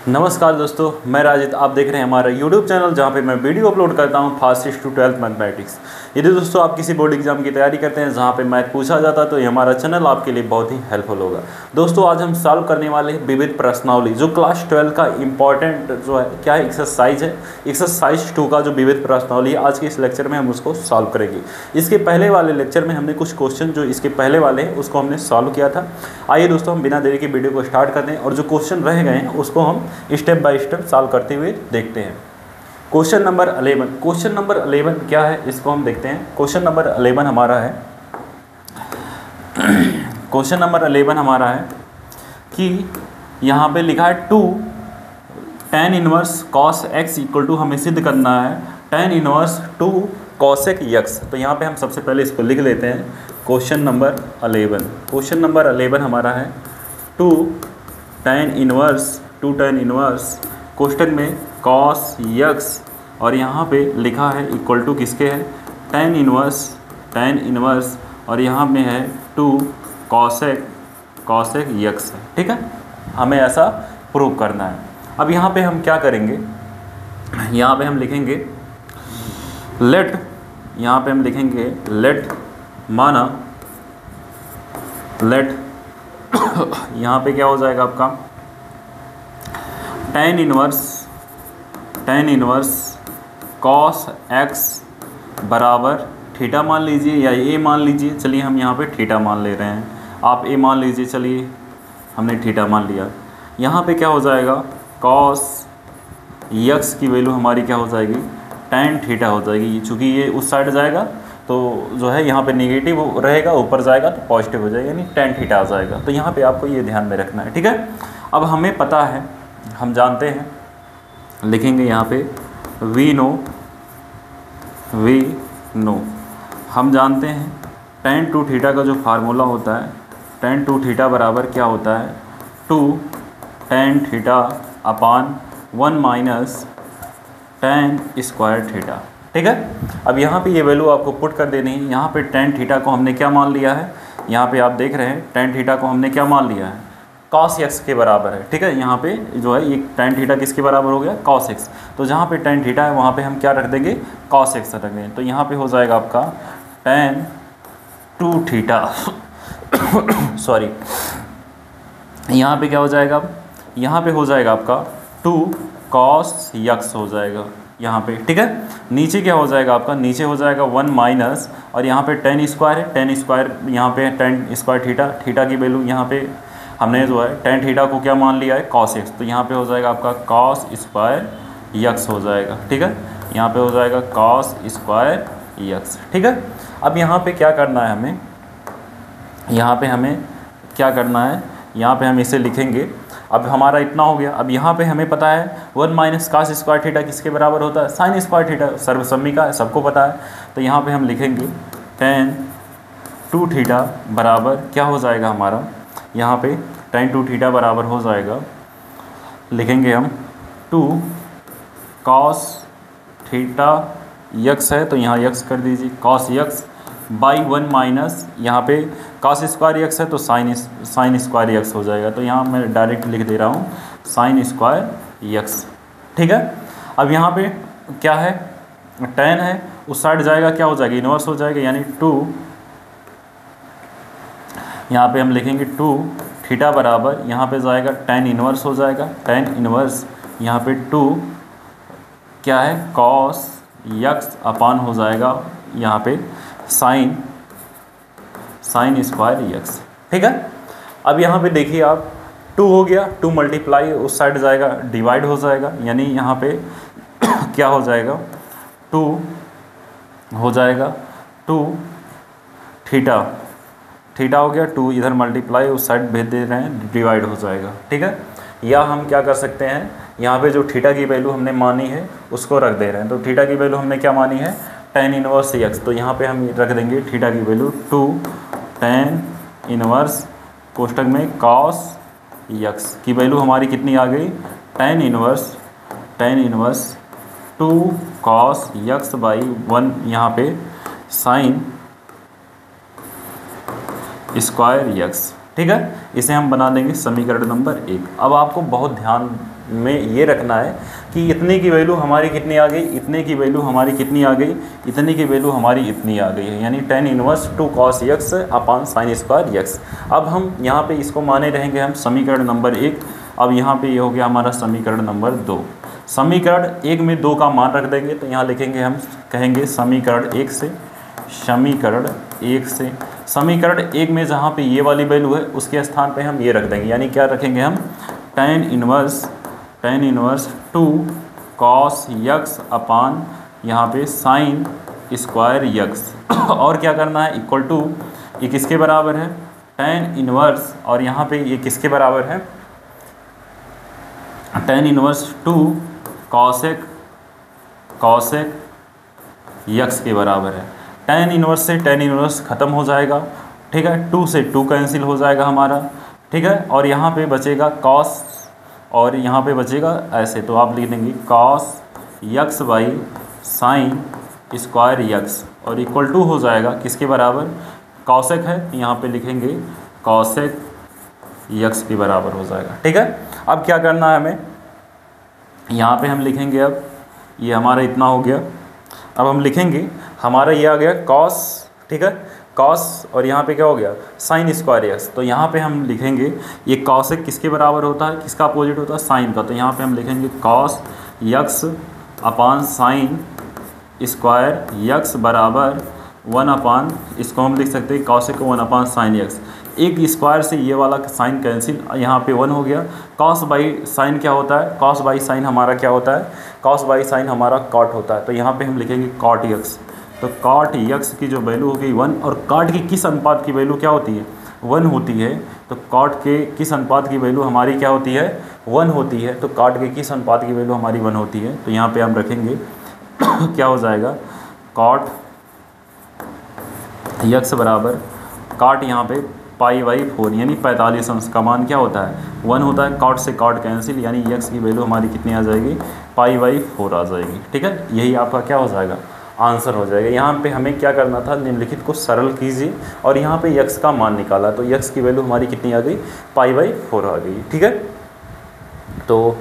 नमस्कार दोस्तों, मैं राजित। आप देख रहे हैं हमारा YouTube चैनल जहां पे मैं वीडियो अपलोड करता हूं फास्टेस्ट टू 12th मैथमेटिक्स। यदि दोस्तों आप किसी बोर्ड एग्जाम की तैयारी करते हैं जहां पे मैथ पूछा जाता है तो ये हमारा चैनल आपके लिए बहुत ही हेल्पफुल होगा। दोस्तों आज हम सॉल्व करने वाले हैं विविध प्रश्नावली, जो क्लास 12 का इंपॉर्टेंट जो है क्या है एक्सरसाइज है। एक्सरसाइज 2 का जो विविध प्रश्नावली है, आज के इस लेक्चर में हम उसको सॉल्व करेंगे। इसके पहले वाले लेक्चर में हमने कुछ क्वेश्चन जो इसके पहले वाले हैं उसको हमने सॉल्व किया था। आइए दोस्तों हम बिना देरी के वीडियो को स्टार्ट करते हैं और जो क्वेश्चन रह गए हैं उसको हम स्टेप बाय स्टेप सॉल्व करते हुए देखते हैं। Question number 11। क्वेश्चन नंबर 11 क्या है इसको हम देखते हैं। क्वेश्चन नंबर 11 हमारा है क्वेश्चन नंबर 11 हमारा है कि यहाँ पे लिखा है 2 tan inverse cos x equal to, हमें सिद्ध करना है tan इनवर्स 2 cosec x। तो यहाँ पे हम सबसे पहले इसको लिख लेते हैं। क्वेश्चन नंबर 11, क्वेश्चन नंबर 11 हमारा है 2 tan इनवर्स क्वेश्चन में cos x और यहाँ पे लिखा है इक्वल टू किसके है, tan इनवर्स और यहाँ में है 2 cosec x है। ठीक है, हमें ऐसा प्रूव करना है। अब यहाँ पे हम क्या करेंगे, यहाँ पे हम लिखेंगे लेट, यहाँ पे हम लिखेंगे लेट, माना लेट यहाँ पे क्या हो जाएगा आपका tan इनवर्स cos x बराबर थीटा मान लीजिए या a मान लीजिए। चलिए हम यहाँ पे थीटा मान ले रहे हैं, आप a मान लीजिए। चलिए हमने थीटा मान लिया। यहाँ पे क्या हो जाएगा, cos x की वैल्यू हमारी क्या हो जाएगी, tan थीटा हो जाएगी। चूँकि ये उस साइड जाएगा तो जो है यहाँ पे नेगेटिव रहेगा, ऊपर जाएगा तो पॉजिटिव हो जाएगा, यानी tan थीटा आ जाएगा। तो यहाँ पे आपको ये ध्यान में रखना है। ठीक है, अब हमें पता है, हम जानते हैं, लिखेंगे यहाँ पे वी नो हम जानते हैं tan टू थीटा का जो फार्मूला होता है, tan टू थीटा बराबर क्या होता है, 2 tan theta upon 1 minus tan square theta. ठीक है, अब यहाँ पे ये वैल्यू आपको पुट कर देनी है। यहाँ पे tan थीटा को हमने क्या मान लिया है, यहाँ पे आप देख रहे हैं tan थीटा को हमने क्या मान लिया है, cos x के बराबर है। ठीक है, यहाँ पे जो है ये tan थीटा किसके बराबर हो गया, cos x। तो जहाँ पे tan थीटा है वहाँ पे हम क्या रख देंगे, cos x रख देंगे। तो यहाँ पे हो जाएगा आपका tan 2 थीटा सॉरी, यहाँ पे क्या हो जाएगा, अब यहाँ पे हो जाएगा आपका 2 cos x हो जाएगा यहाँ पे। ठीक है, नीचे क्या हो जाएगा आपका, नीचे हो जाएगा 1 माइनस और यहाँ पे tan स्क्वायर है, tan स्क्वायर यहाँ पे tan स्क्वायर थीटा की वैल्यू यहाँ पे हमने जो है tan थीटा को क्या मान लिया है, cos x। तो यहाँ पे हो जाएगा आपका cos स्क्वायर x हो जाएगा। ठीक है, यहाँ पे हो जाएगा cos स्क्वायर x। ठीक है, अब यहाँ पे क्या करना है हमें, यहाँ पे हमें क्या करना है, यहाँ पे हम इसे लिखेंगे। अब हमारा इतना हो गया। अब यहाँ पे हमें पता है 1 माइनस cos स्क्वायर थीटा किसके बराबर होता है, साइन स्क्वायर थीटा, सर्वसम्मी का है, सबको पता है। तो यहाँ पे हम लिखेंगे tan 2 थीटा बराबर क्या हो जाएगा हमारा, यहाँ पे tan 2 थीटा बराबर हो जाएगा, लिखेंगे हम 2 cos थीटा x है, तो यहाँ x कर दीजिए, cos x बाई 1 माइनस यहाँ पे cos स्क्वायर x है तो साइन स्क्वायर x हो जाएगा। तो यहाँ मैं डायरेक्ट लिख दे रहा हूँ साइन स्क्वायर x। ठीक है, अब यहाँ पे क्या है, tan है, उस साइड जाएगा क्या हो जाएगा, इन्वर्स हो जाएगा, यानी 2, यहाँ पे हम लिखेंगे 2 थीटा बराबर, यहाँ पे जाएगा tan इनवर्स हो जाएगा, tan इनवर्स यहाँ पे 2 क्या है, cos x अपान हो जाएगा यहाँ पे साइन स्क्वायर x। ठीक है, अब यहाँ पे देखिए आप 2 हो गया, 2 मल्टीप्लाई उस साइड जाएगा डिवाइड हो जाएगा, यानी यहाँ पे क्या हो जाएगा, 2 हो जाएगा 2 थीटा हो गया, 2 इधर मल्टीप्लाई उस साइड भेज दे रहे हैं, डिवाइड हो जाएगा। ठीक है, या हम क्या कर सकते हैं, यहाँ पे जो थीटा की वैल्यू हमने मानी है उसको रख दे रहे हैं। तो थीटा की वैल्यू हमने क्या मानी है, tan इनवर्स x। तो यहाँ पे हम रख देंगे थीटा की वैल्यू 2 tan इनवर्स कोष्टक में cos x की वैल्यू हमारी कितनी आ गई, tan inverse 2 cos x by 1 यहाँ पे साइन स्क्वायर x। ठीक है, इसे हम बना देंगे समीकरण नंबर 1। अब आपको बहुत ध्यान में ये रखना है कि इतने की वैल्यू हमारी कितनी आ गई, इतने की वैल्यू हमारी कितनी आ गई, इतने की वैल्यू हमारी इतनी आ गई है, यानी tan इनवर्स 2 cos x अपान साइन स्क्वायर x। अब हम यहाँ पे इसको माने रहेंगे हम समीकरण नंबर 1। अब यहाँ पे ये हो गया हमारा समीकरण नंबर 2। समीकरण 1 में 2 का मान रख देंगे, तो यहाँ लिखेंगे हम, कहेंगे समीकरण 1 से, समीकरण 1 से, समीकरण 1 में जहाँ पे ये वाली वैल्यू है उसके स्थान पे हम ये रख देंगे, यानी क्या रखेंगे हम, tan इनवर्स 2 cos x अपान यहाँ पे साइन स्क्वायर x। और क्या करना है, इक्वल टू, ये किसके बराबर है, tan इनवर्स, और यहाँ पे ये किसके बराबर है, tan इनवर्स 2 cos x के बराबर है। tan इनवर्स से tan इनवर्स ख़त्म हो जाएगा, ठीक है, 2 से 2 कैंसिल हो जाएगा हमारा, ठीक है, और यहाँ पे बचेगा cos, और यहाँ पे बचेगा ऐसे, तो आप लिख देंगे cos x by sine square x, और इक्वल टू हो जाएगा किसके बराबर, cosec है, यहाँ पे लिखेंगे cosec x के बराबर हो जाएगा, ठीक है। अब क्या करना है हमें, यहाँ पे हम लिखेंगे, अब ये हमारा इतना हो गया, अब हम लिखेंगे हमारा ये आ गया cos, ठीक है, cos, और यहाँ पे क्या हो गया, साइन स्क्वायर x, तो यहाँ पे हम लिखेंगे ये cosec किसके बराबर होता है, किसका अपोजिट होता है, साइन का, तो यहाँ पे हम लिखेंगे cos x अपान साइन स्क्वायर x बराबर 1 अपान, इसको हम लिख सकते हैं cosec को 1 अपान साइन x, एक स्क्वायर से ये वाला साइन कैंसिल, यहाँ पे 1 हो गया। cos बाई साइन क्या होता है, cos बाई साइन हमारा क्या होता है, cos बाई साइन हमारा cot होता है, तो यहाँ पे हम लिखेंगे cot x, तो cot x की जो वैल्यू हो गई 1, और cot की किस अनुपात की वैल्यू क्या होती है, 1 होती है, तो cot के किस अनुपात की वैल्यू हमारी क्या होती है, 1 होती है, तो cot के किस अनुपात की वैल्यू हमारी 1 होती है, तो यहाँ पे हम रखेंगे क्या हो जाएगा, cot x बराबर cot यहाँ पे पाई बाई 4, यानी 45 अंश का मान क्या होता है, 1 होता है, cot से cot कैंसिल, यानी x की वैल्यू हमारी कितनी आ जाएगी, पाई बाई 4 आ जाएगी, ठीक है, यही आपका क्या हो जाएगा, आंसर हो जाएगा। यहाँ पे हमें क्या करना था, निम्नलिखित को सरल कीजिए, और यहाँ पे x का मान निकाला, तो x की वैल्यू हमारी कितनी आ गई, पाई बाई 4 आ गई, ठीक है। तो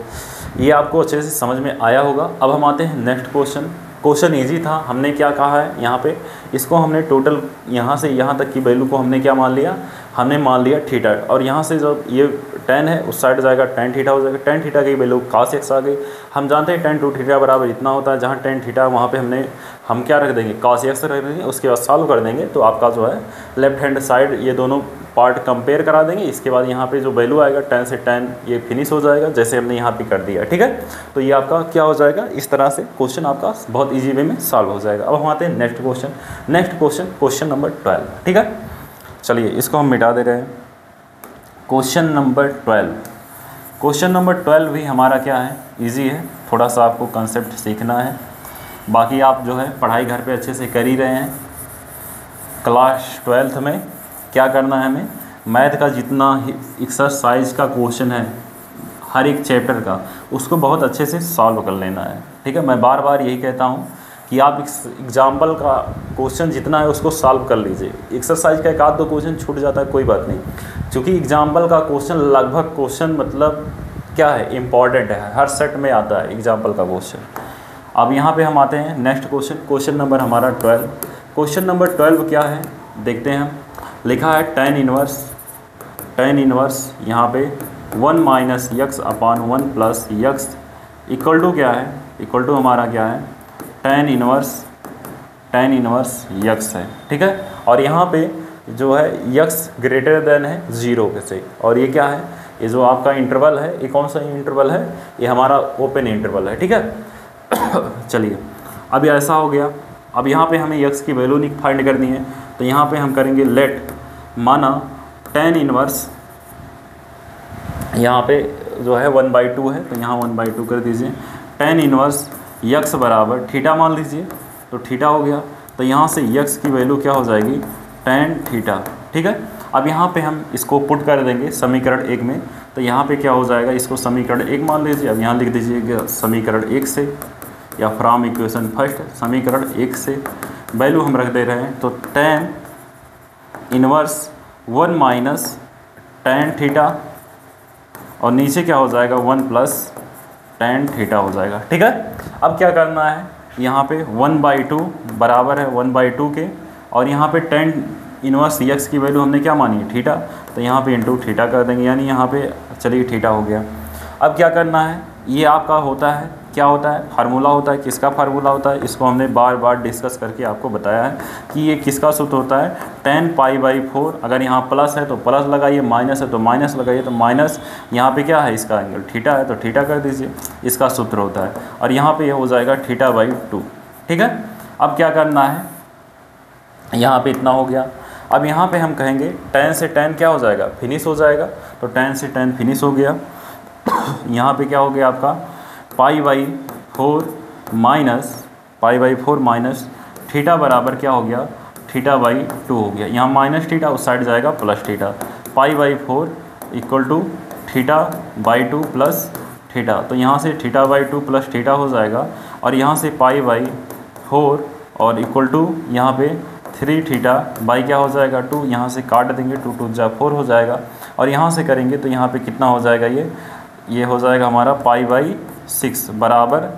ये आपको अच्छे से समझ में आया होगा। अब हम आते हैं नेक्स्ट क्वेश्चन। क्वेश्चन इजी था, हमने क्या कहा है यहाँ पे, इसको हमने टोटल यहाँ से यहाँ तक की वैल्यू को हमने क्या मान लिया, हमने मान लिया थीटा, और यहाँ से जब ये tan है उस साइड जाएगा tan थीटा हो जाएगा, tan थीटा की वैल्यू cos x आ गई। हम जानते हैं tan 2 थीटा बराबर इतना होता है, जहाँ tan थीटा वहाँ पे हम क्या रख देंगे, cos x रख देंगे, उसके बाद सॉल्व कर देंगे, तो आपका जो है लेफ्ट हैंड साइड ये दोनों पार्ट कंपेयर करा देंगे, इसके बाद यहाँ पे जो वैल्यू आएगा tan से tan ये फिनिश हो जाएगा, जैसे हमने यहाँ पे कर दिया, ठीक है। तो ये आपका क्या हो जाएगा, इस तरह से क्वेश्चन आपका बहुत ईजी वे में सॉल्व हो जाएगा। अब हम आते हैं नेक्स्ट क्वेश्चन, क्वेश्चन नंबर 12, ठीक है। चलिए इसको हम मिटा दे रहे हैं। क्वेश्चन नंबर 12 भी हमारा क्या है, इजी है, थोड़ा सा आपको कंसेप्ट सीखना है, बाकी आप जो है पढ़ाई घर पे अच्छे से कर ही रहे हैं। क्लास 12th में क्या करना है, हमें मैथ का जितना एक्सरसाइज का क्वेश्चन है हर एक चैप्टर का, उसको बहुत अच्छे से सॉल्व कर लेना है, ठीक है। मैं बार बार यही कहता हूँ कि आप एग्जाम्पल का क्वेश्चन जितना है उसको सॉल्व कर लीजिए, एक्सरसाइज का एक आध दो क्वेश्चन छूट जाता है कोई बात नहीं, क्योंकि एग्जाम्पल का क्वेश्चन लगभग क्वेश्चन मतलब क्या है, इम्पॉर्टेंट है, हर सेट में आता है एग्जाम्पल का क्वेश्चन। अब यहाँ पे हम आते हैं नेक्स्ट क्वेश्चन नंबर हमारा 12। क्वेश्चन नंबर 12 क्या है देखते हैं हम। लिखा है tan इनवर्स यहाँ पे 1 minus x upon 1 plus x equal to क्या है, इक्वल टू हमारा क्या है, tan इनवर्स x है, ठीक है। और यहाँ पे जो है x ग्रेटर देन है 0 से, और ये क्या है, ये जो आपका इंटरवल है, ये कौन सा इंटरवल है, ये हमारा ओपन इंटरवल है, ठीक है। चलिए अब ऐसा हो गया, अब यहाँ पे हमें x की वैल्यू फाइंड करनी है, तो यहाँ पे हम करेंगे लेट, माना tan इनवर्स यहाँ पे जो है 1/2 है, तो यहाँ 1/2 कर दीजिए, tan इनवर्स x बराबर थीटा मान लीजिए, तो थीटा हो गया, तो यहाँ से x की वैल्यू क्या हो जाएगी, tan थीटा, ठीक है। अब यहाँ पे हम इसको पुट कर देंगे समीकरण 1 में, तो यहाँ पे क्या हो जाएगा, इसको समीकरण 1 मान लीजिए। अब यहाँ लिख दीजिए समीकरण 1 से, या फ्रॉम इक्वेशन फर्स्ट, समीकरण 1 से वैल्यू हम रख दे रहे हैं, तो tan inverse 1 minus tan theta, और नीचे क्या हो जाएगा 1 प्लस tan थीटा हो जाएगा। ठीक है, अब क्या करना है, यहाँ पे 1/2 बराबर है 1/2 के, और यहाँ पे tan इनवर्स x की वैल्यू हमने क्या मानी है, थीटा, तो यहाँ पे इंटू थीटा कर देंगे, यानी यहाँ पे चलिए थीटा हो गया। अब क्या करना है, ये आपका होता है, क्या होता है, फार्मूला होता है, किसका फार्मूला होता है, इसको हमने बार बार डिस्कस करके आपको बताया है कि ये किसका सूत्र होता है, tan π/4। अगर यहाँ प्लस है तो प्लस लगाइए, माइनस है तो माइनस लगाइए, तो माइनस यहाँ पे क्या है, इसका एंगल थीटा है तो थीटा कर दीजिए, इसका सूत्र होता है, और यहाँ पे ये हो जाएगा θ/2। ठीक है, अब क्या करना है, यहाँ पे इतना हो गया। अब यहाँ पे हम कहेंगे tan से tan क्या हो जाएगा, फिनिश हो जाएगा, तो tan से tan फिनिश हो गया। यहाँ पे क्या हो गया आपका π/4 माइनस थीटा बराबर क्या हो गया, θ/2 हो गया। यहाँ माइनस थीटा उस साइड जाएगा plus theta, π/4 equal to θ/2 plus theta, तो यहाँ से θ/2 प्लस थीटा हो जाएगा, और यहाँ से π/4 और इक्वल टू यहाँ पे 3 थीटा बाई क्या हो जाएगा 2, यहाँ से काट देंगे, 2 2 जा 4 हो जाएगा, और यहाँ से करेंगे तो यहाँ पे कितना हो जाएगा, ये हो जाएगा हमारा π/6 बराबर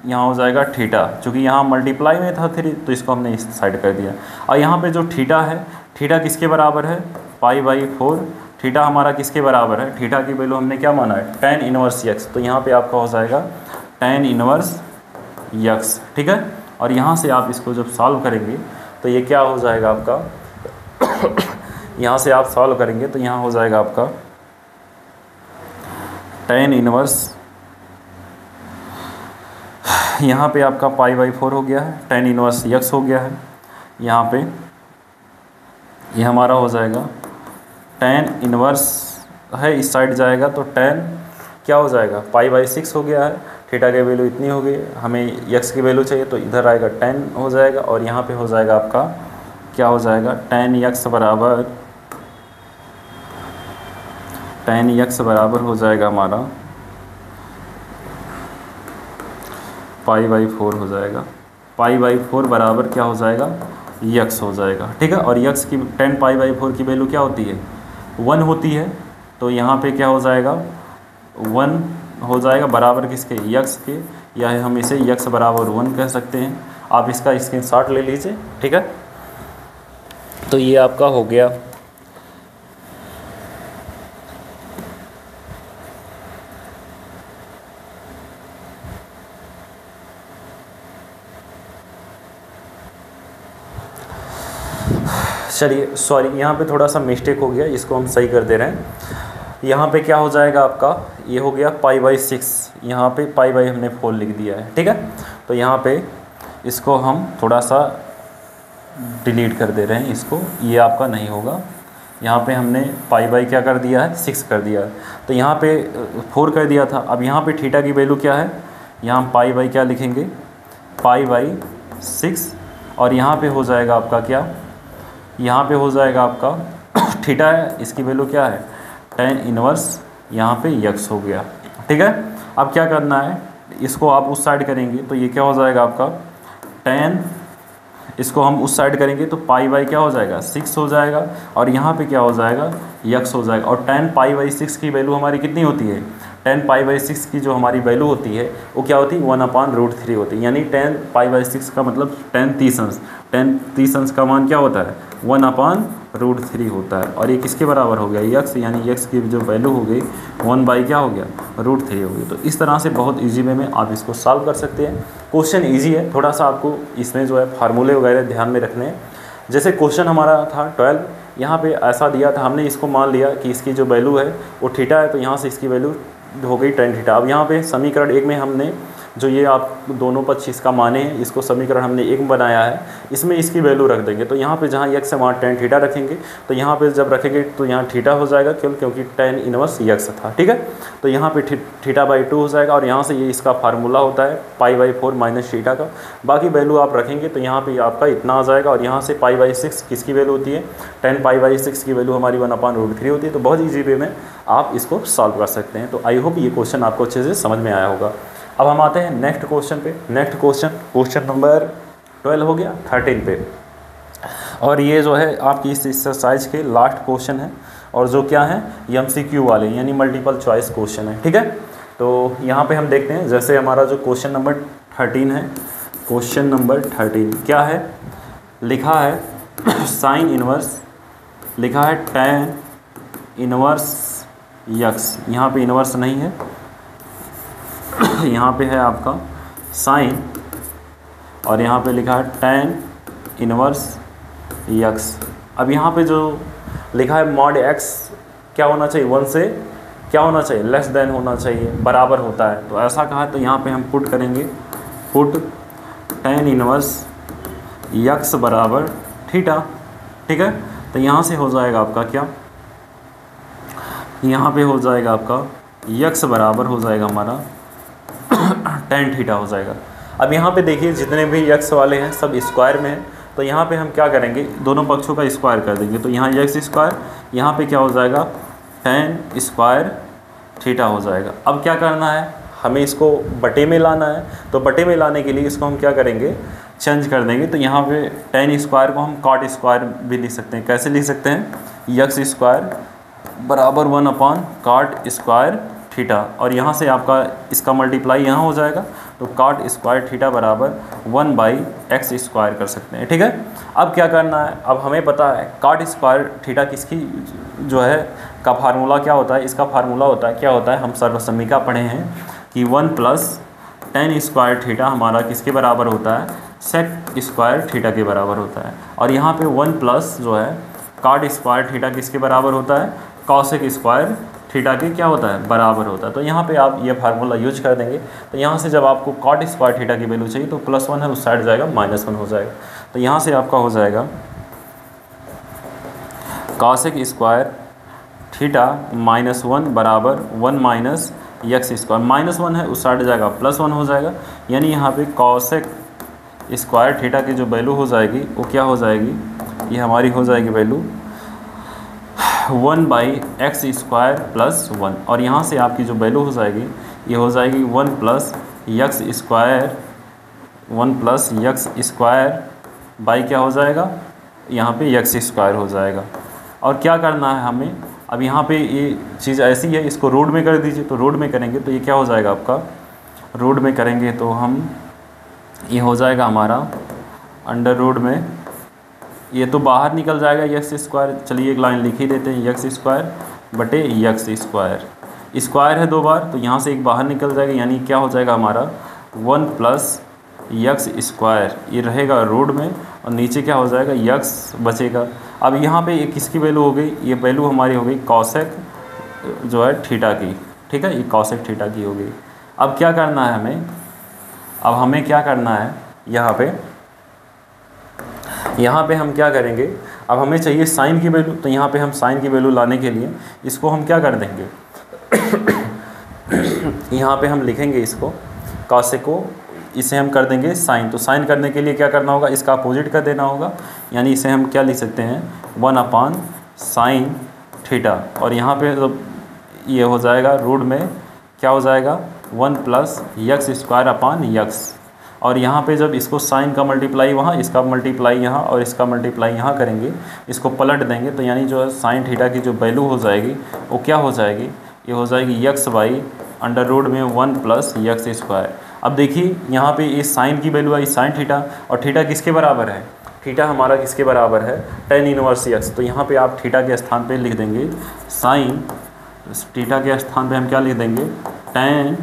यहाँ हो जाएगा थीटा, चूँकि यहाँ मल्टीप्लाई में था 3 तो इसको हमने इस साइड कर दिया। और यहाँ पे जो थीटा है, थीटा किसके बराबर है, π/4, थीटा हमारा किसके बराबर है, थीटा की वैल्यू हमने क्या माना है, tan इनवर्स x, तो यहाँ पे आपका हो जाएगा tan इनवर्स x। ठीक है, और यहाँ से आप इसको जब सॉल्व करेंगे तो ये क्या हो जाएगा आपका यहाँ से आप सॉल्व करेंगे तो यहाँ हो जाएगा आपका tan इनवर्स, यहाँ पे आपका π/4 हो गया है, tan इनवर्स x हो गया है, यहाँ पे ये हमारा हो जाएगा tan इनवर्स है, इस साइड जाएगा तो tan क्या हो जाएगा, π/6 हो गया है, थीटा की वैल्यू इतनी हो गई, हमें x की वैल्यू चाहिए तो इधर आएगा tan हो जाएगा, और यहाँ पे हो जाएगा आपका क्या हो जाएगा, tan x बराबर हो जाएगा हमारा π/4 हो जाएगा, π/4 बराबर क्या हो जाएगा, x हो जाएगा। ठीक है, और x की tan π/4 की वैल्यू क्या होती है, 1 होती है, तो यहाँ पे क्या हो जाएगा, 1 हो जाएगा बराबर किसके, x के, या हम इसे x बराबर 1 कह सकते हैं। आप इसका स्क्रीनशॉट ले लीजिए। ठीक है, तो ये आपका हो गया। चलिए सॉरी, यहाँ पे थोड़ा सा मिस्टेक हो गया, इसको हम सही कर दे रहे हैं। यहाँ पे क्या हो जाएगा आपका, ये हो गया π/6, यहाँ पे π/ हमने 4 लिख दिया है। ठीक है, तो यहाँ पे इसको हम थोड़ा सा डिलीट कर दे रहे हैं, इसको, ये आपका नहीं होगा। यहाँ पे हमने π/ क्या कर दिया है, 6 कर दिया है, तो यहाँ पे 4 कर दिया था। अब यहाँ पे थीटा की वैल्यू क्या है, यहाँ हम π/ क्या लिखेंगे, π/6, और यहाँ पे हो जाएगा आपका क्या, यहाँ पे हो जाएगा आपका थीटा है, इसकी वैल्यू क्या है, tan इनवर्स, यहाँ पे x हो गया। ठीक है, अब क्या करना है, इसको आप उस साइड करेंगे तो ये क्या हो जाएगा आपका tan, इसको हम उस साइड करेंगे तो π/, क्या हो जाएगा 6 हो जाएगा, और यहाँ पे क्या हो जाएगा x हो जाएगा। और tan π/6 की वैल्यू हमारी कितनी होती है, tan π/6 की जो हमारी वैल्यू होती है वो क्या होती है, 1/√3 होती है, यानी tan π/6 का मतलब tan 30 अंश, tan 30 अंश का मान क्या होता है, 1/√3 होता है। और ये किसके बराबर हो गया, x, यानी x की जो वैल्यू हो गई 1/ क्या हो गया, √3 हो गई। तो इस तरह से बहुत इजी वे में आप इसको सॉल्व कर सकते हैं। क्वेश्चन इजी है, थोड़ा सा आपको इसमें जो है फार्मूले वगैरह ध्यान में रखने हैं। जैसे क्वेश्चन हमारा था 12, यहाँ पे ऐसा दिया था, हमने इसको मान लिया कि इसकी जो वैल्यू है वो थीटा है, तो यहाँ से इसकी वैल्यू हो गई tan थीटा। अब यहाँ पे समीकरण 1 में हमने जो ये आप दोनों पक्ष इसका माने हैं, इसको समीकरण हमने 1 में बनाया है, इसमें इसकी वैल्यू रख देंगे। तो यहाँ पे जहाँ x है वहाँ tan थीटा रखेंगे, तो यहाँ पे जब रखेंगे तो यहाँ थीटा हो जाएगा, क्योंकि tan इनवर्स x था। ठीक है, तो यहाँ पे θ/2 हो जाएगा, और यहाँ से ये इसका फार्मूला होता है π/4 माइनस थीटा का। बाकी वैल्यू आप रखेंगे तो यहाँ पे आपका इतना आ जाएगा, और यहाँ से π/6 किसकी वैल्यू होती है, tan π/6 की वैल्यू हमारी 1/√3 होती है। तो बहुत ईजी वे में आप इसको सॉल्व कर सकते हैं। तो आई होप ये क्वेश्चन आपको अच्छे से समझ में आया होगा। अब हम आते हैं नेक्स्ट क्वेश्चन पे। नेक्स्ट क्वेश्चन नंबर 12 हो गया 13 पे, और ये जो है आपकी इस एक्सरसाइज के लास्ट क्वेश्चन है, और जो क्या है MCQ वाले यानी मल्टीपल चॉइस क्वेश्चन है। ठीक है, तो यहाँ पे हम देखते हैं, जैसे हमारा जो क्वेश्चन नंबर 13 है, क्वेश्चन नंबर 13 क्या है, लिखा है साइन इनवर्स, लिखा है tan इनवर्स यक्स, यहाँ पे इनवर्स नहीं है, यहाँ पे है आपका साइन, और यहाँ पे लिखा है tan इनवर्स यक्स। अब यहाँ पे जो लिखा है मॉड x क्या होना चाहिए, 1 से क्या होना चाहिए, लेस देन होना चाहिए, बराबर होता है, तो ऐसा कहा है, तो यहाँ पे हम पुट करेंगे, पुट tan इनवर्स यक्स बराबर थीटा, ठीक है। तो यहाँ से हो जाएगा आपका क्या, यहाँ पे हो जाएगा आपका यक्स बराबर हो जाएगा हमारा tan थीटा हो जाएगा। अब यहाँ पे देखिए जितने भी यक्स वाले हैं सब स्क्वायर में हैं, तो यहाँ पे हम क्या करेंगे, दोनों पक्षों का स्क्वायर कर देंगे, तो यहाँ यक्स स्क्वायर, यहाँ पे क्या हो जाएगा tan स्क्वायर थीटा हो जाएगा। अब क्या करना है, हमें इसको बटे में लाना है, तो बटे में लाने के लिए इसको हम क्या करेंगे, चेंज कर देंगे, तो यहाँ पे tan स्क्वायर को हम cot स्क्वायर भी लिख सकते हैं। कैसे लिख सकते हैं, यक्स स्क्वायर बराबर 1/cot स्क्वायर थीटा, और यहाँ से आपका इसका मल्टीप्लाई यहाँ हो जाएगा, तो cot स्क्वायर थीटा बराबर 1/x स्क्वायर कर सकते हैं, ठीक है। अब क्या करना है, अब हमें पता है cot स्क्वायर थीटा किसकी जो है का फार्मूला क्या होता है, इसका फार्मूला होता है क्या होता है, हम सर्वसम्मिका पढ़े हैं कि 1 + tan स्क्वायर थीटा हमारा किसके बराबर होता है, sec स्क्वायर थीटा के बराबर होता है, और यहाँ पे 1+ जो है cot स्क्वायर थीटा किसके बराबर होता है, cosec स्क्वायर थीटा के क्या होता है, बराबर होता है। तो यहाँ पे आप ये फार्मूला यूज कर देंगे, तो यहाँ से जब आपको cot स्क्वायर थीटा की वैल्यू चाहिए तो +1 है, उस साइड जाएगा -1 हो जाएगा, तो यहाँ से आपका हो जाएगा cosec स्क्वायर थीटा -1 बराबर 1 - x स्क्वायर, -1 है उस साइड जाएगा +1 हो जाएगा, यानी यहाँ पे cosec स्क्वायर थीटा की जो वैल्यू हो जाएगी वो क्या हो जाएगी, ये हमारी हो जाएगी वैल्यू 1/x स्क्वायर +1, और यहाँ से आपकी जो वैल्यू हो जाएगी ये हो जाएगी 1 + x square, 1 + x square by क्या हो जाएगा, यहाँ पे x स्क्वायर हो जाएगा। और क्या करना है हमें, अब यहाँ पे ये चीज़ ऐसी है, इसको रोड में कर दीजिए, तो रोड में करेंगे तो ये क्या हो जाएगा आपका, रोड में करेंगे तो हम ये हो जाएगा हमारा अंडर रूट में, ये तो बाहर निकल जाएगा x स्क्वायर, चलिए एक लाइन लिख ही देते हैं, x स्क्वायर बटे x स्क्वायर, स्क्वायर है 2 बार, तो यहाँ से एक बाहर निकल जाएगा, यानी क्या हो जाएगा हमारा 1 + x स्क्वायर, ये रहेगा रोड में, और नीचे क्या हो जाएगा x बचेगा। अब यहाँ पे एक किसकी वैल्यू हो गई, ये वैल्यू हमारी हो गई cosec जो है थीटा की, ठीक है, ये cosec थीटा की हो गई। अब क्या करना है हमें, अब हमें क्या करना है, यहाँ पे हम क्या करेंगे, अब हमें चाहिए साइन की वैल्यू, तो यहाँ पे हम साइन की वैल्यू लाने के लिए इसको हम क्या कर देंगे यहाँ पे हम लिखेंगे इसको cosec को, इसे हम कर देंगे साइन, तो साइन करने के लिए क्या करना होगा, इसका अपोजिट कर देना होगा, यानी इसे हम क्या लिख सकते हैं 1/sin थीटा, और यहाँ पे तो ये हो जाएगा रूट में क्या हो जाएगा 1 + x स्क्वायर x, और यहाँ पे जब इसको साइन का मल्टीप्लाई वहाँ, इसका मल्टीप्लाई यहाँ और इसका मल्टीप्लाई यहाँ करेंगे, इसको पलट देंगे, तो यानी जो है साइन थीटा की जो वैल्यू हो जाएगी वो क्या हो जाएगी, ये हो जाएगी x/√में 1 + x स्क्वायर। अब देखिए यहाँ पे ये साइन की वैल्यू आई साइन थीटा, और थीटा किसके बराबर है, थीटा हमारा किसके बराबर है, tan इनवर्स x, तो यहाँ पे आप थीटा के स्थान पे लिख देंगे साइन, थीटा के स्थान पे हम क्या लिख देंगे tan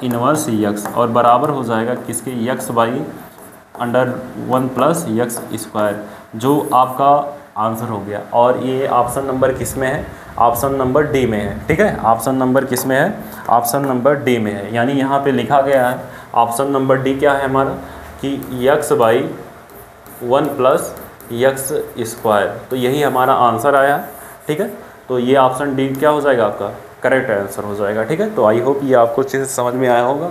इनवर्स x, और बराबर हो जाएगा किसके x/√1 + x स्क्वायर, जो आपका आंसर हो गया। और ये ऑप्शन नंबर किस में है, ऑप्शन नंबर डी में है, ठीक है, ऑप्शन नंबर किस में है, ऑप्शन नंबर डी में है, यानी यहाँ पे लिखा गया है ऑप्शन नंबर डी क्या है हमारा कि x/1 + x स्क्वायर, तो यही हमारा आंसर आया, ठीक है। तो ये ऑप्शन डी क्या हो जाएगा आपका करेक्ट आंसर हो जाएगा, ठीक है। तो आई होप ये आपको अच्छे से समझ में आया होगा।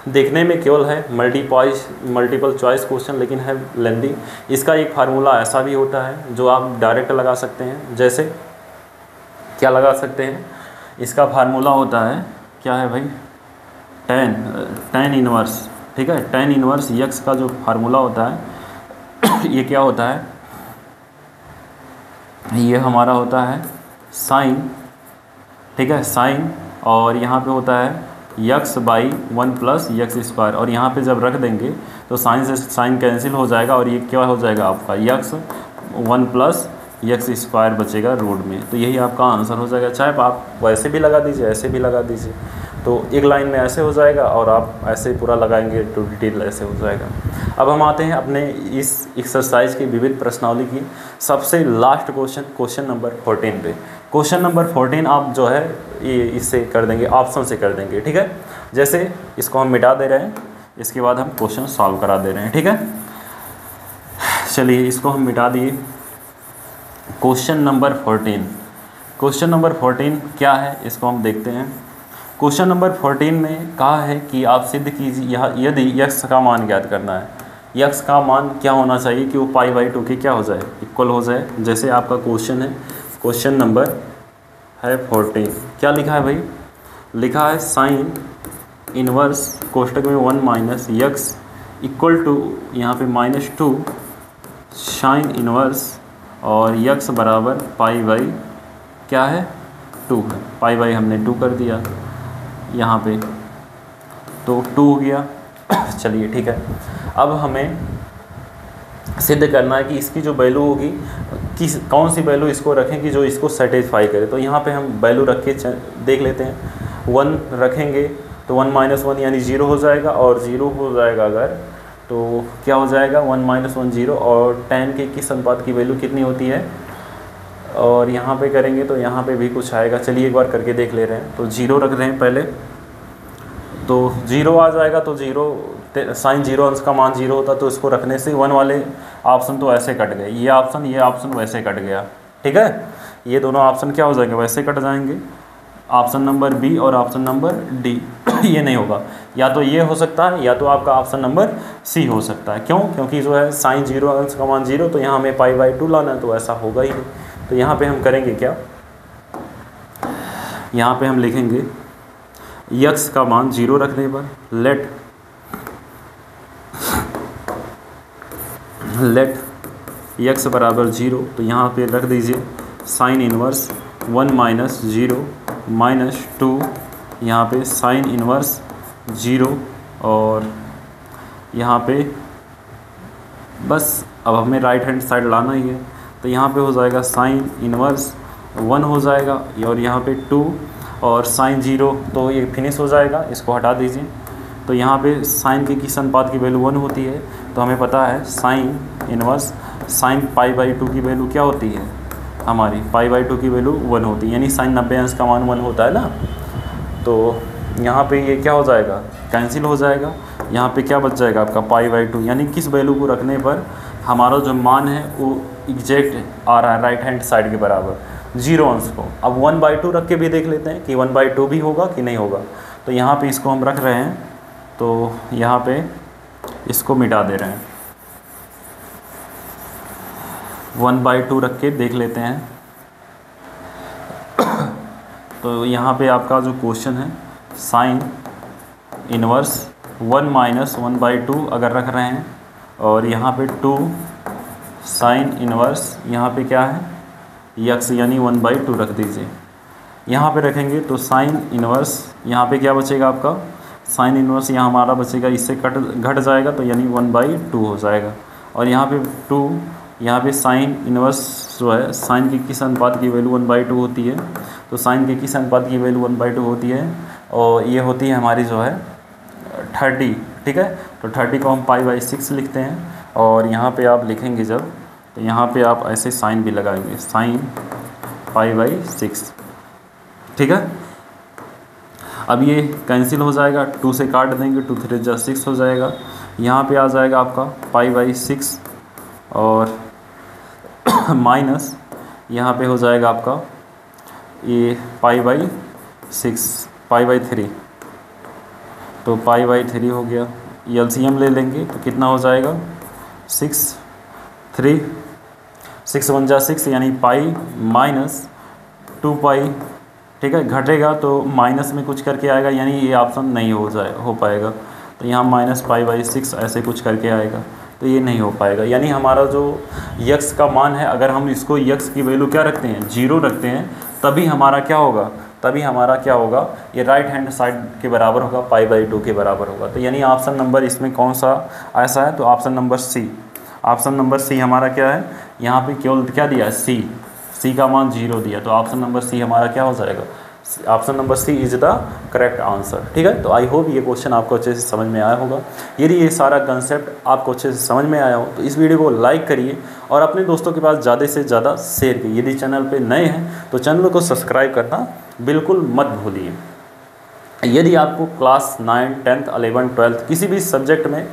देखने में केवल है मल्टीपल चॉइस क्वेश्चन, लेकिन है लेंदी। इसका एक फार्मूला ऐसा भी होता है जो आप डायरेक्ट लगा सकते हैं, जैसे क्या लगा सकते हैं, इसका फार्मूला होता है क्या है भाई tan इनवर्स, ठीक है, tan इनवर्स x का जो फार्मूला होता है ये क्या होता है, ये हमारा होता है साइन, ठीक है, साइन, और यहाँ पे होता है x by 1 plus x square, और यहाँ पे जब रख देंगे तो साइन से साइन कैंसिल हो जाएगा और ये क्या हो जाएगा आपका यक्स 1 प्लस यक्स स्क्वायर बचेगा रूट में। तो यही आपका आंसर हो जाएगा। चाहे आप वैसे भी लगा दीजिए, ऐसे भी लगा दीजिए, तो एक लाइन में ऐसे हो जाएगा और आप ऐसे पूरा लगाएंगे तो डिटेल ऐसे हो जाएगा। अब हम आते हैं अपने इस एक्सरसाइज की विविध प्रश्नावली की सबसे लास्ट क्वेश्चन नंबर 14 पे। क्वेश्चन नंबर 14 आप जो है ये इससे कर देंगे, ऑप्शन से कर देंगे, ठीक है। जैसे इसको हम मिटा दे रहे हैं, इसके बाद हम क्वेश्चन सॉल्व करा दे रहे हैं, ठीक है। चलिए इसको हम मिटा दिए। क्वेश्चन नंबर 14 क्या है इसको हम देखते हैं। क्वेश्चन नंबर 14 में कहा है कि आप सिद्ध कीजिए यदि यक्स का मान ज्ञात करना है, यक्स का मान क्या होना चाहिए कि वो पाई बाई 2 के क्या हो जाए, इक्वल हो जाए। जैसे आपका क्वेश्चन है, क्वेश्चन नंबर है 14, क्या लिखा है भाई, लिखा है साइन इनवर्स कोष्टक में 1 माइनस यक्स इक्वल टू यहाँ पे -2 साइन इनवर्स और यक्स बराबर पाई बाई क्या है 2 है, पाई बाई हमने 2 कर दिया यहाँ पे, तो 2 हो गया। चलिए ठीक है, अब हमें सिद्ध करना है कि इसकी जो वैल्यू होगी कौन सी वैल्यू इसको रखें कि जो इसको सेटिस्फाई करे। तो यहाँ पे हम वैल्यू रख के देख लेते हैं। 1 रखेंगे तो 1 माइनस 1 यानी 0 हो जाएगा, और 0 हो जाएगा अगर तो क्या हो जाएगा 1 माइनस 1 0, और tan के किस अनुपात की वैल्यू कितनी होती है, और यहाँ पे करेंगे तो यहाँ पे भी कुछ आएगा। चलिए एक बार करके देख ले रहे हैं। तो 0 रख रहे हैं पहले, तो 0 आ जाएगा, तो 0 साइन 0 अंश का मान 0 होता, तो इसको रखने से 1 वाले ऑप्शन तो ऐसे कट गए, ये ऑप्शन वैसे कट गया, ठीक है। ये दोनों ऑप्शन क्या हो जाएंगे, वैसे कट जाएंगे, ऑप्शन नंबर बी और ऑप्शन नंबर डी। ये नहीं होगा, या तो ये हो सकता है या तो आपका ऑप्शन नंबर सी हो सकता है। क्यों? क्योंकि जो है साइन 0 अंश का मान 0, तो यहाँ हमें पाई बाई 2 लाना है, तो ऐसा होगा ही नहीं। तो यहाँ पे हम करेंगे क्या, यहाँ पे हम लिखेंगे यक्स का मान 0 रखने पर लेट यक्स बराबर 0, तो यहाँ पे रख दीजिए साइन इनवर्स 1 माइनस 0 माइनस 2, यहाँ पे साइन इनवर्स 0, और यहाँ पे बस अब हमें राइट हैंड साइड लाना ही है, तो यहाँ पे हो जाएगा साइन इनवर्स 1 हो जाएगा, और यहाँ पे 2 और साइन 0, तो ये फिनिश हो जाएगा, इसको हटा दीजिए। तो यहाँ पे साइन के किस अनुपात की वैल्यू 1 होती है, तो हमें पता है sine inverse sine pi by 2 की वैल्यू क्या होती है, हमारी पाई बाई 2 की वैल्यू 1 होती है, यानी साइन 90 अंश का मान 1 होता है ना। तो यहाँ पे ये क्या हो जाएगा, कैंसिल हो जाएगा। यहाँ पे क्या बच जाएगा आपका पाई बाई 2, यानी किस वैल्यू को रखने पर हमारा जो मान है वो एग्जैक्ट आ रहा है राइट हैंड साइड के बराबर 0 अंश को। अब 1/2 रख के भी देख लेते हैं कि 1/2 भी होगा कि नहीं होगा। तो यहाँ पे इसको हम रख रहे हैं, तो यहाँ पे इसको मिटा दे रहे हैं, 1/2 रख के देख लेते हैं। तो यहाँ पे आपका जो क्वेश्चन है साइन इनवर्स 1 माइनस 1/2 अगर रख रहे हैं, और यहाँ पे 2 साइन इनवर्स यहाँ पे क्या है यक्स यानी 1/2 रख दीजिए। यहाँ पे रखेंगे तो साइन इनवर्स यहाँ पे क्या बचेगा आपका, साइन इनवर्स यहाँ हमारा बचेगा, इससे घट जाएगा, तो यानी 1/2 हो जाएगा। और यहाँ पे 2 यहाँ पे साइन इनवर्स जो है साइन के किस अनुपात की वैल्यू 1/2 होती है, तो साइन के किस अनुपात की वैल्यू 1/2 होती है, और ये होती है हमारी जो है 30, ठीक है। तो 30 को हम पाई/6 लिखते हैं, और यहाँ पे आप लिखेंगे जब, तो यहाँ पे आप ऐसे साइन भी लगाएंगे, साइन पाई/6, ठीक है। अब ये कैंसिल हो जाएगा, 2 से काट देंगे, 2 3 जा 6 हो जाएगा। यहाँ पे आ जाएगा आपका पाई/6, और माइनस यहाँ पे हो जाएगा आपका ये पाई/6 पाई/3, तो पाई/3 हो गया। एलसीएम ले लेंगे तो कितना हो जाएगा 6 3 6 1 जा 6 यानी पाई माइनस 2 पाई, ठीक है। घटेगा तो माइनस में कुछ करके आएगा, यानी ये ऑप्शन नहीं हो पाएगा। तो यहाँ -पाई/6 ऐसे कुछ करके आएगा, तो ये नहीं हो पाएगा। यानी हमारा जो यक्स का मान है, अगर हम इसको यक्स की वैल्यू क्या रखते हैं 0 रखते हैं, तभी हमारा क्या होगा, तभी हमारा क्या होगा, ये राइट हैंड साइड के बराबर होगा, π/2 के बराबर होगा। तो यानी ऑप्शन नंबर इसमें कौन सा ऐसा है, तो option number C. Option number C हमारा क्या है, यहाँ पे केवल क्या दिया है, सी का मान 0 दिया, तो ऑप्शन नंबर सी हमारा क्या हो जाएगा, option number C is the correct answer. ठीक है, तो आई होप ये क्वेश्चन आपको अच्छे से समझ में आया होगा। यदि ये सारा कंसेप्ट आपको अच्छे से समझ में आया हो तो इस वीडियो को लाइक करिए और अपने दोस्तों के पास ज़्यादा से ज़्यादा शेयर कीजिए। यदि चैनल पे नए हैं तो चैनल को सब्सक्राइब करना बिल्कुल मत भूलिए। यदि आपको क्लास 9, 10th, 11th, 12th किसी भी सब्जेक्ट में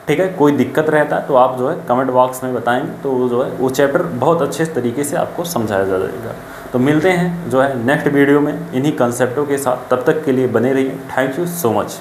ठीक है कोई दिक्कत रहता है तो आप जो है कमेंट बॉक्स में बताएंगे, तो जो है वो चैप्टर बहुत अच्छे तरीके से आपको समझाया जाएगा। तो मिलते हैं जो है नेक्स्ट वीडियो में इन्हीं कंसेप्टों के साथ, तब तक के लिए बने रहिए। Thank you so much.